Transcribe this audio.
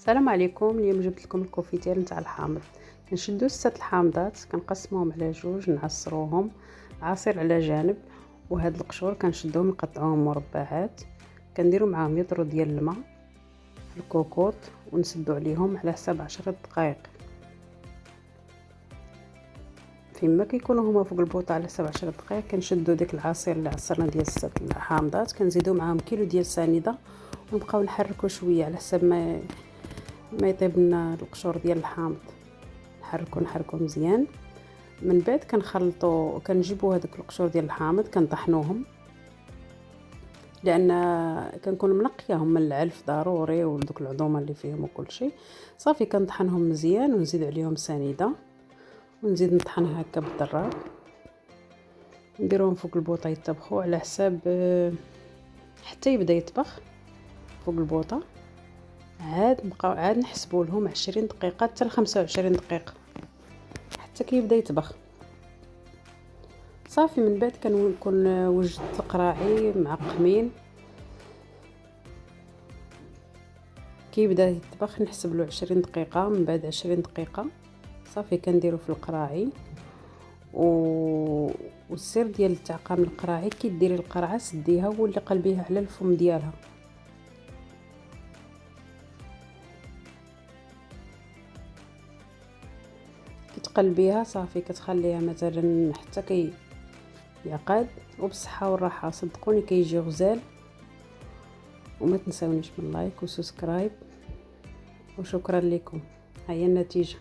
السلام عليكم. اليوم جبت لكم الكوفيتير نتاع الحامض. كنشدو 6 الحامضات كنقسموهم على جوج، نعصروهم عصير على جانب، وهاد القشور كنشدوهم نقطعوهم مربعات، كنديرو معاهم يطرو ديال الماء في الكوكوط ونسدو عليهم على حساب 10 دقائق. فيما كيكونوا هما فوق البوطه على حساب 10 دقائق كنشدو ديك العصير اللي عصرنا ديال 6 الحامضات، كنزيدو معاهم كيلو ديال السنيده ونبقاو نحركو شويه على حساب ما يطيب لنا القشور ديال الحامض. نحركو مزيان. من بعد كنخلطو، كنجيبو هذوك القشور ديال الحامض كنطحنوهم، لان كنكون منقياهم من العلف ضروري ودوك العظومه اللي فيهم وكل شيء. صافي كنطحنهم مزيان ونزيد عليهم سنيده ونزيد نطحنها هكا بالضراب، نديروهم فوق البوطه يطبخوا على حساب حتى يبدا يطبخ فوق البوطه. عاد نحسبوا لهم 20 دقيقه حتى 25 دقيقه حتى كيبدا يطبخ. صافي من بعد كنكون وجدت القراعي معقمين، كيبدا يطبخ نحسب له 20 دقيقه. من بعد 20 دقيقه صافي كنديرو في القراعي والسر ديال تعقام القراعي كي ديري القرعه سديها واللي قلبيها على الفم ديالها. كتقلبيها صافي كتخليها مثلا حتى يعقد، وبالصحه والراحه. صدقوني كيجي غزال. وما تنساونيش من لايك وسبسكرايب، وشكرا لكم. هيا النتيجه.